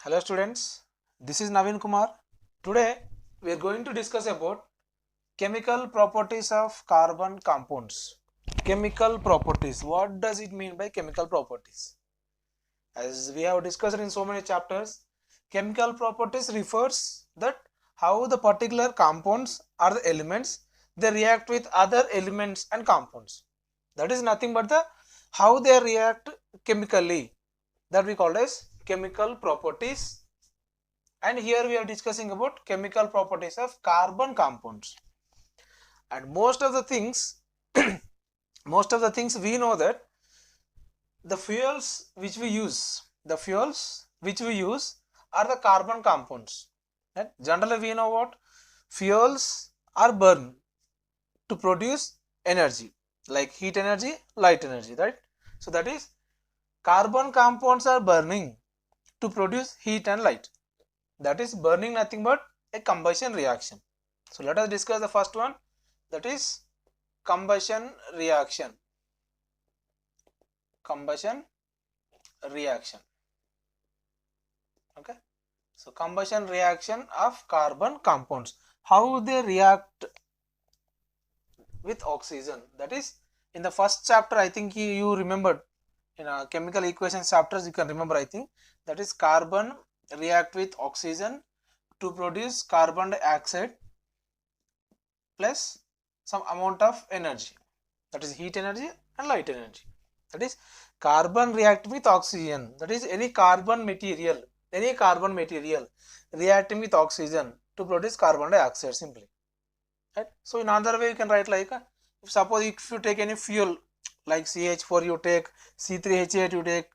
Hello students, this is Naveen Kumar. Today we are going to discuss about chemical properties of carbon compounds. Chemical properties. What does it mean by chemical properties? As we have discussed in so many chapters, chemical properties refers that how the particular compounds or the elements they react with other elements and compounds. That is nothing but the how they react chemically, that we call as chemical properties. And here we are discussing about chemical properties of carbon compounds. And most of the things we know that the fuels which we use are the carbon compounds. Right? Generally we know what fuels are burned to produce energy, like heat energy, light energy, right? So that is carbon compounds are burning to produce heat and light. That is burning nothing but a combustion reaction. So let us discuss the first one, that is combustion reaction. Combustion reaction. Okay. So combustion reaction of carbon compounds. How they react with oxygen. That is in the first chapter, I think you remembered in chemical equations chapters, you can remember, I think, that is carbon react with oxygen to produce carbon dioxide plus some amount of energy, that is heat energy and light energy. That is carbon react with oxygen, that is any carbon material reacting with oxygen to produce carbon dioxide simply, right? So in another way you can write like suppose if you take any fuel like CH4, you take C3H8, you take,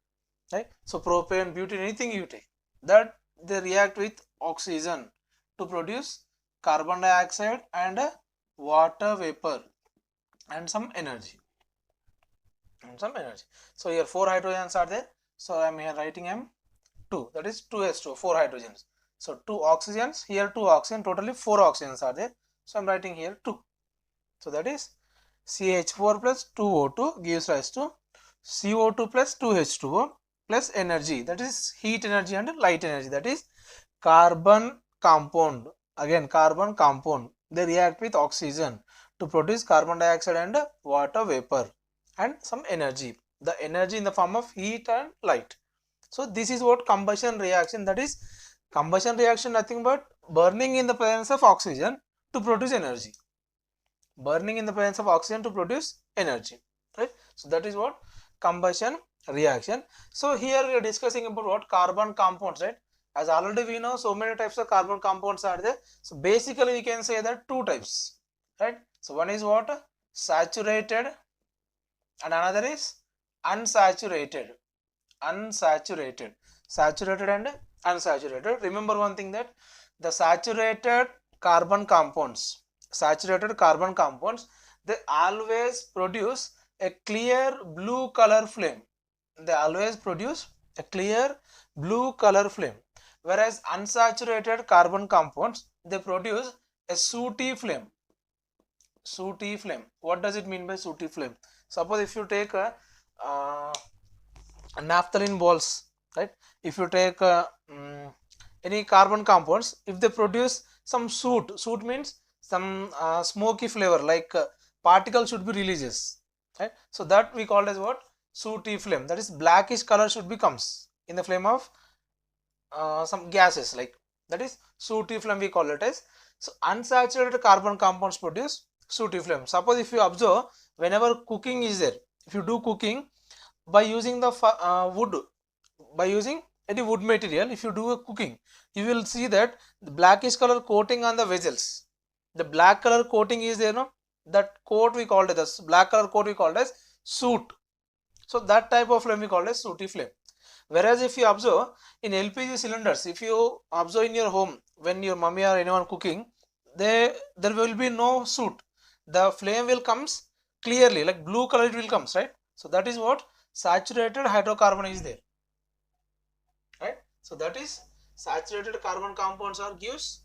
right? So propane, butane, anything you take, that they react with oxygen to produce carbon dioxide and water vapor and some energy. So here 4 hydrogens are there. So I am here writing M2, that is 2H2, 4 hydrogens. So 2 oxygens, here 2 oxygen, totally 4 oxygens are there. So I am writing here 2. So that is CH4 plus 2O2 gives rise to CO2 plus 2H2O plus energy, that is heat energy and light energy, that is carbon compound. Again carbon compound, they react with oxygen to produce carbon dioxide and water vapor and some energy, the energy in the form of heat and light. So this is what combustion reaction, that is combustion reaction nothing but burning in the presence of oxygen to produce energy. Burning in the presence of oxygen to produce energy, right? So that is what combustion reaction. So here we are discussing about what carbon compounds, right? As already we know, so many types of carbon compounds are there. So basically we can say that two types, right? So one is what saturated and another is unsaturated. Saturated and unsaturated. Remember one thing, that the carbon compounds they always produce a clear blue color flame. Whereas unsaturated carbon compounds they produce a sooty flame. What does it mean by sooty flame? Suppose if you take a naphthalene balls, right? If you take any carbon compounds, if they produce some soot means some smoky flavor, like particles should be releases, right? So that we call as what sooty flame, that is blackish color should becomes in the flame of some gases, like that is sooty flame we call it as. So unsaturated carbon compounds produce sooty flame. Suppose if you observe, whenever cooking is there, if you do cooking by using the wood, by using any wood material, if you do a cooking, you will see that the blackish color coating on the vessels, the black color coating is there, no? That coat we called it as black color coat we called as soot. So that type of flame we call as sooty flame. Whereas if you observe in LPG cylinders, if you observe in your home when your mummy or anyone cooking, there will be no soot. The flame will comes clearly, like blue color it will comes, right? So that is what saturated hydrocarbon is there, right? So that is saturated carbon compounds are gives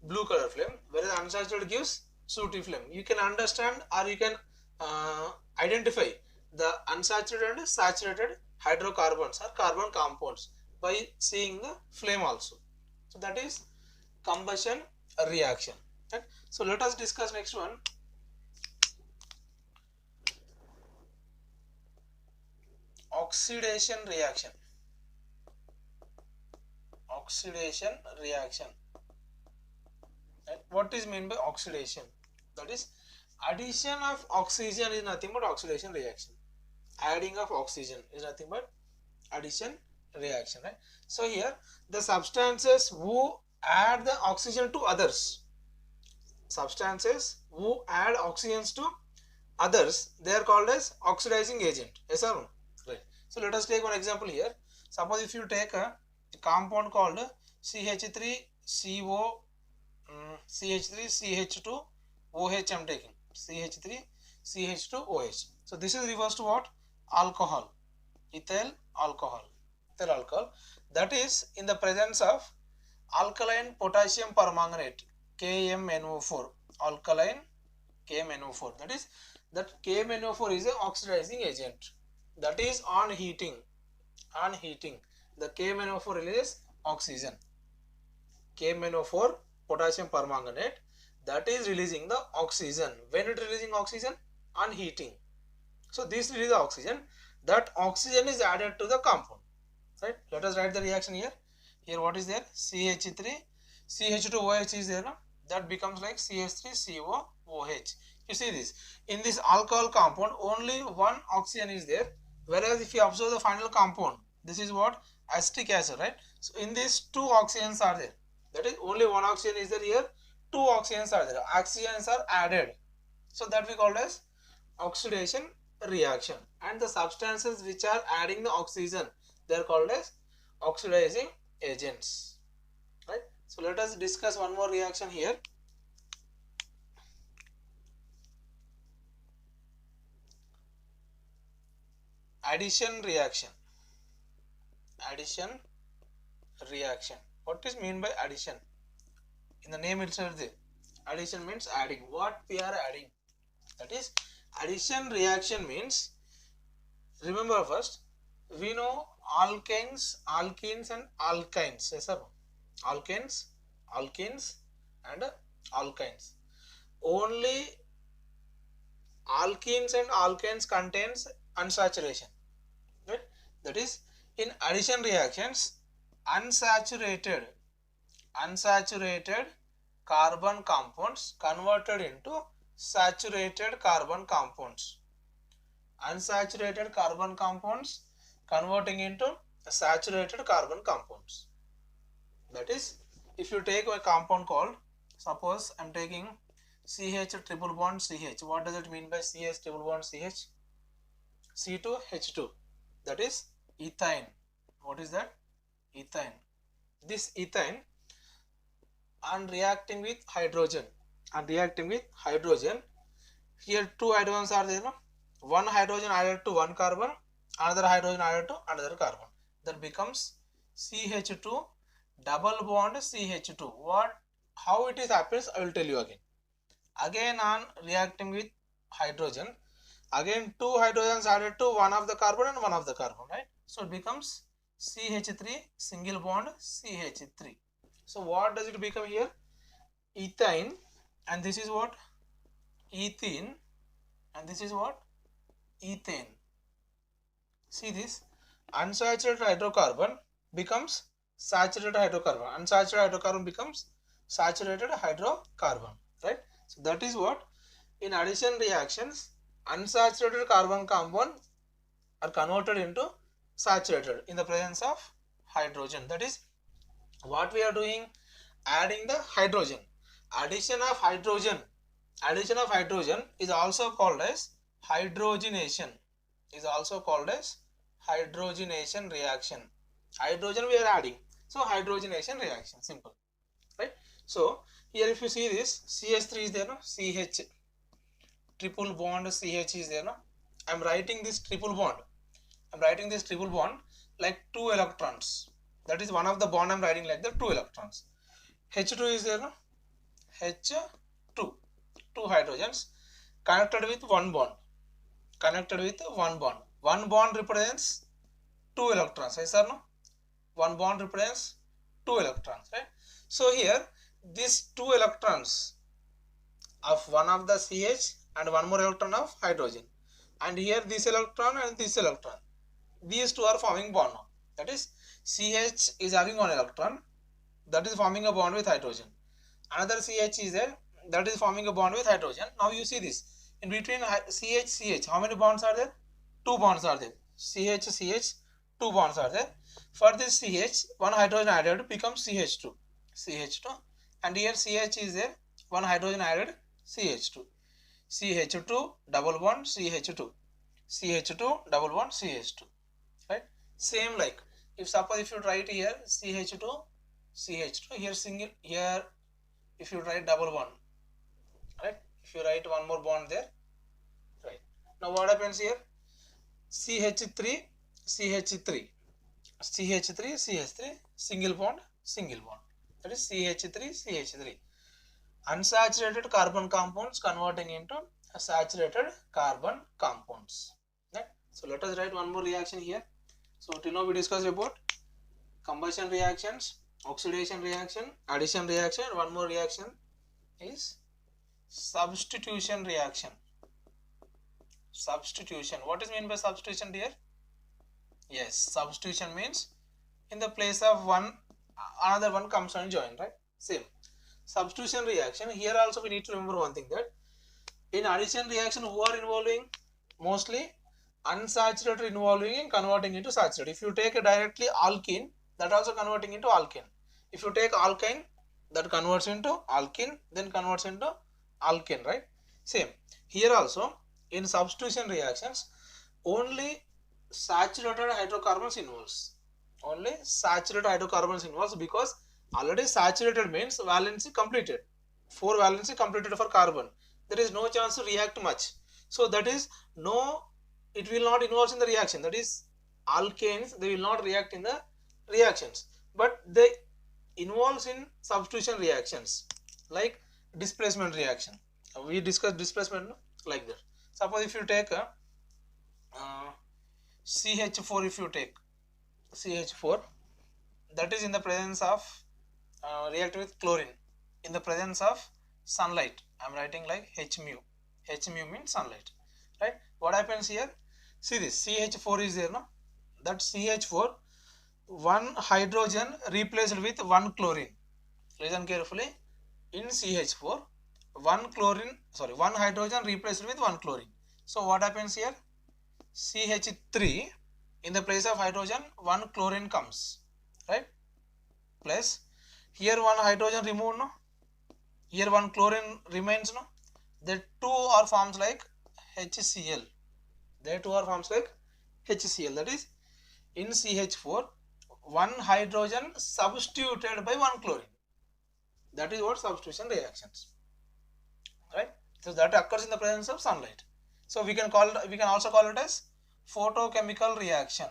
blue color flame, whereas unsaturated gives sooty flame. You can understand or you can identify the unsaturated and saturated hydrocarbons or carbon compounds by seeing the flame also. So that is combustion reaction. Right? So let us discuss next one. Oxidation reaction. Oxidation reaction. Right? What is meant by oxidation? That is addition of oxygen is nothing but oxidation reaction. Adding of oxygen is nothing but addition reaction. Right? So here the substances who add the oxygen to others, substances who add oxygens to others, they are called as oxidizing agent. Yes or no? Right. So let us take one example here. Suppose if you take a compound called CH3CO, CH3CH2OH, I am taking CH3CH2OH. So this is refers to what? Alcohol, ethyl alcohol, ethyl alcohol. That is in the presence of alkaline potassium permanganate, KMNO4, alkaline KMNO4. That KMNO4 is an oxidizing agent. That is on heating, the KMNO4 releases oxygen. KMNO4, potassium permanganate, that is releasing the oxygen. When it releasing oxygen? On heating. So this releases oxygen. That oxygen is added to the compound. Right? Let us write the reaction here. Here what is there? CH3, CH2OH is there. No? That becomes like CH3COOH. You see this. In this alcohol compound, only one oxygen is there. Whereas if you observe the final compound, this is what? Acetic acid, right? So in this two oxygens are there. That is only one oxygen is there here. Two oxygens are there. Oxygens are added. So that we call as oxidation reaction. And the substances which are adding the oxygen, they are called as oxidizing agents. Right? So let us discuss one more reaction here. Addition reaction. Addition reaction. What is mean by addition? In the name itself, the addition means adding. What we are adding? That is addition reaction means, remember first, we know alkanes, alkenes and alkynes. Yes, sir. Alkanes, alkenes and alkynes. Only alkenes and alkanes contains unsaturation. Right? That is in addition reactions, unsaturated carbon compounds converted into saturated carbon compounds. Unsaturated carbon compounds converting into saturated carbon compounds. That is, if you take a compound called, suppose I am taking CH triple bond CH. What does it mean by CH triple bond CH? C2H2. That is ethane. What is that? Ethane. This ethane, on reacting with hydrogen, here two hydrogens are there. No? One hydrogen added to one carbon, another hydrogen added to another carbon. That becomes CH2 double bond CH2. How it is happens, I will tell you again. Again on reacting with hydrogen, again two hydrogens added to one of the carbon and one of the carbon, right? So it becomes CH3 single bond CH3. So what does it become here? Ethane, and this is what? Ethene, and this is what? Ethane. See this, unsaturated hydrocarbon becomes saturated hydrocarbon, unsaturated hydrocarbon becomes saturated hydrocarbon, right? So that is what, in addition reactions, unsaturated carbon compound are converted into saturated in the presence of hydrogen. That is what we are doing, adding the hydrogen. Addition of hydrogen is also called as hydrogenation, reaction. Hydrogen we are adding, so hydrogenation reaction, simple, right? So here if you see this, CH3 is there, no? CH triple bond CH is there, no? I am writing this triple bond like 2 electrons. That is one of the bond I am writing like the 2 electrons. H2 is there, no? H2, 2 hydrogens connected with one bond. One bond represents 2 electrons. Yes or no? one bond represents 2 electrons, right? So here these 2 electrons of one of the CH and one more electron of hydrogen, and here this electron and this electron, these two are forming bond now. That is, CH is having one electron, that is forming a bond with hydrogen. Another CH is there, that is forming a bond with hydrogen. Now you see this, in between CH, how many bonds are there? 2 bonds are there. CH, 2 bonds are there. For this CH, one hydrogen added becomes CH2, and here CH is there, one hydrogen added, CH2, double bond, CH2, double bond, CH2, right? Same like, if suppose if you write here CH2, here single, here if you write double bond, right? If you write one more bond there, right? Now what happens here? CH3, single bond, that is CH3. Unsaturated carbon compounds converting into saturated carbon compounds, right? So let us write one more reaction here. So till now we discussed about combustion reactions, oxidation reaction, addition reaction, and one more reaction is substitution reaction. What is meant by substitution, dear? Yes, substitution means in the place of one, another one comes and join, right? Same. Substitution reaction, here also we need to remember one thing, that in addition reaction who are involving? Mostly unsaturated involving in converting into saturated. If you take a directly alkene, that also converting into alkene. If you take alkyne, that converts into alkene, then converts into alkane, right? Same. Here also in substitution reactions, only saturated hydrocarbons involves. Because already saturated means valency completed. 4 valency completed for carbon. There is no chance to react much. So that is it will not involve in the reaction. That is, alkanes, they will not react in the reactions, but they involves in substitution reactions like displacement reaction. We discussed displacement like that. Suppose if you take a CH4, if you take CH4, that is in the presence of react with chlorine in the presence of sunlight. I am writing like H mu means sunlight, right? What happens here? See this, CH4 is there, no? That CH4, one hydrogen replaced with one chlorine. Listen carefully. In CH4, one hydrogen replaced with one chlorine. So what happens here? CH3, in the place of hydrogen, one chlorine comes, right? Plus here one hydrogen removed, no? Here one chlorine remains, no? The two are forms like HCl. That is, in CH4, one hydrogen substituted by one chlorine. That is what substitution reactions, right? So that occurs in the presence of sunlight. So we can also call it as photochemical reaction.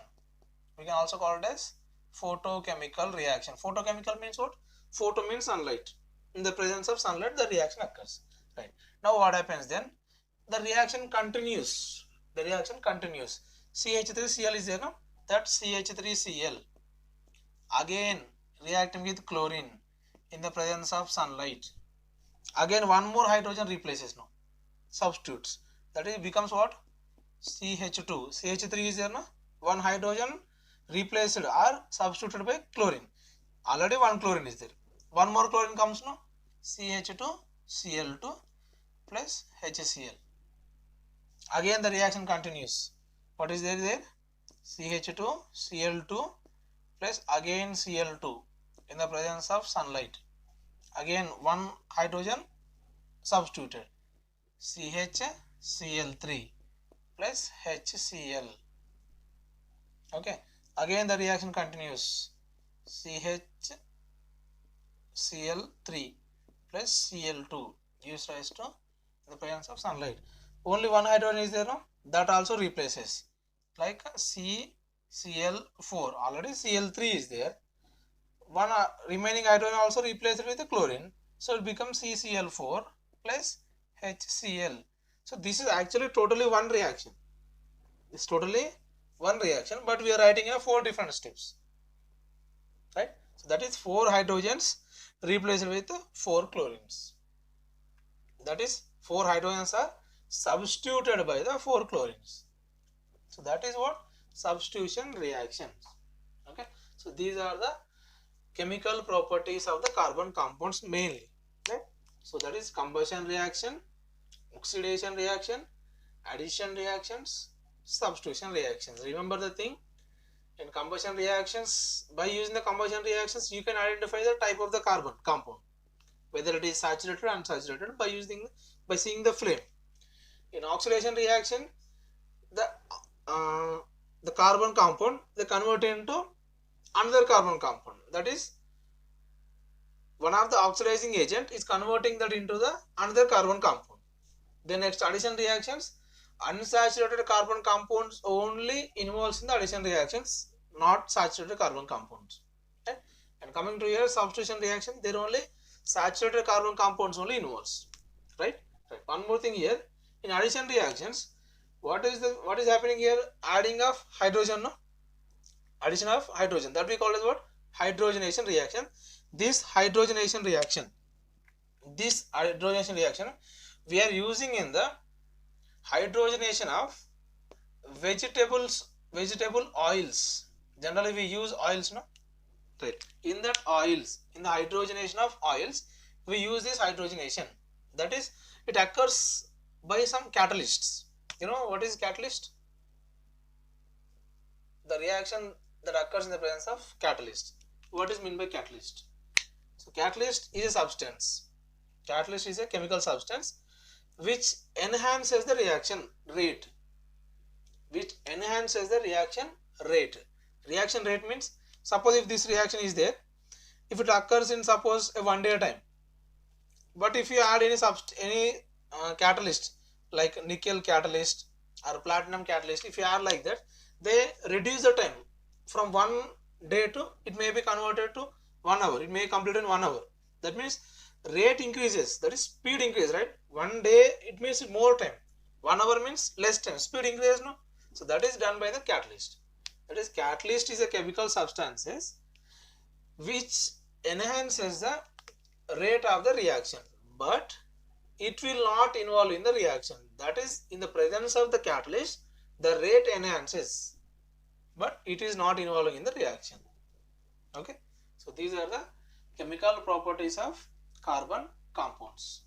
Photochemical means what? Photo means sunlight. In the presence of sunlight, the reaction occurs, right? Now what happens then? The reaction continues. CH3Cl is there, no? That CH3Cl again reacting with chlorine in the presence of sunlight. Again one more hydrogen replaces, no? Substitutes. That is becomes what? CH2. CH3 is there, no? One hydrogen replaced or substituted by chlorine. Already one chlorine is there. One more chlorine comes, no? CH2Cl2 plus HCl. Again the reaction continues. What is there? CH2Cl2 plus again Cl2 in the presence of sunlight. Again one hydrogen substituted. CHCl3 plus HCl. Okay. Again the reaction continues. CHCl3 plus Cl2 gives rise to the presence of sunlight. Only one hydrogen is there, no? That also replaces, like CCl4. Already Cl3 is there. One remaining hydrogen also replaced with the chlorine, so it becomes CCl4 plus HCl. So this is actually totally one reaction. It's totally one reaction, but we are writing in 4 different steps. So that is 4 hydrogens replaced with 4 chlorines. That is 4 hydrogens are substituted by the 4 chlorines. So that is what substitution reactions. Okay. So these are the chemical properties of the carbon compounds mainly. Right. So that is combustion reaction, oxidation reaction, addition reactions, substitution reactions. Remember the thing, in combustion reactions, by using the combustion reactions you can identify the type of the carbon compound, whether it is saturated or unsaturated, by seeing the flame. In oxidation reaction, the uh, the carbon compound they convert into another carbon compound, that is one of the oxidizing agent is converting that into the another carbon compound. Then next, addition reactions, unsaturated carbon compounds only involves in the addition reactions, not saturated carbon compounds. Okay? And coming to here, substitution reaction, there only saturated carbon compounds only involves. Right? Right. One more thing here, in addition reactions, what is happening here? Adding of hydrogen, no? Addition of hydrogen, that we call as what? Hydrogenation reaction. This hydrogenation reaction, we are using in the hydrogenation of vegetable oils. Generally we use oils, no? Right. In that oils, in the hydrogenation of oils, we use this hydrogenation. That is, it occurs by some catalysts. You know what is catalyst? The reaction that occurs in the presence of catalyst. What is meant by catalyst? So catalyst is a substance. Catalyst is a chemical substance which enhances the reaction rate. Reaction rate means, suppose if this reaction is there, if it occurs in suppose a 1 day time, but if you add any catalyst like nickel catalyst or platinum catalyst, if you add like that, they reduce the time from 1 day to, it may be converted to 1 hour. It may complete in 1 hour. That means rate increases, that is speed increase, right? 1 day it means more time, 1 hour means less time, speed increase, no? So that is done by the catalyst. That is, catalyst is a chemical substances which enhances the rate of the reaction, but it will not involve in the reaction. That is, in the presence of the catalyst, the rate enhances, but it is not involving in the reaction. Okay. So these are the chemical properties of carbon compounds.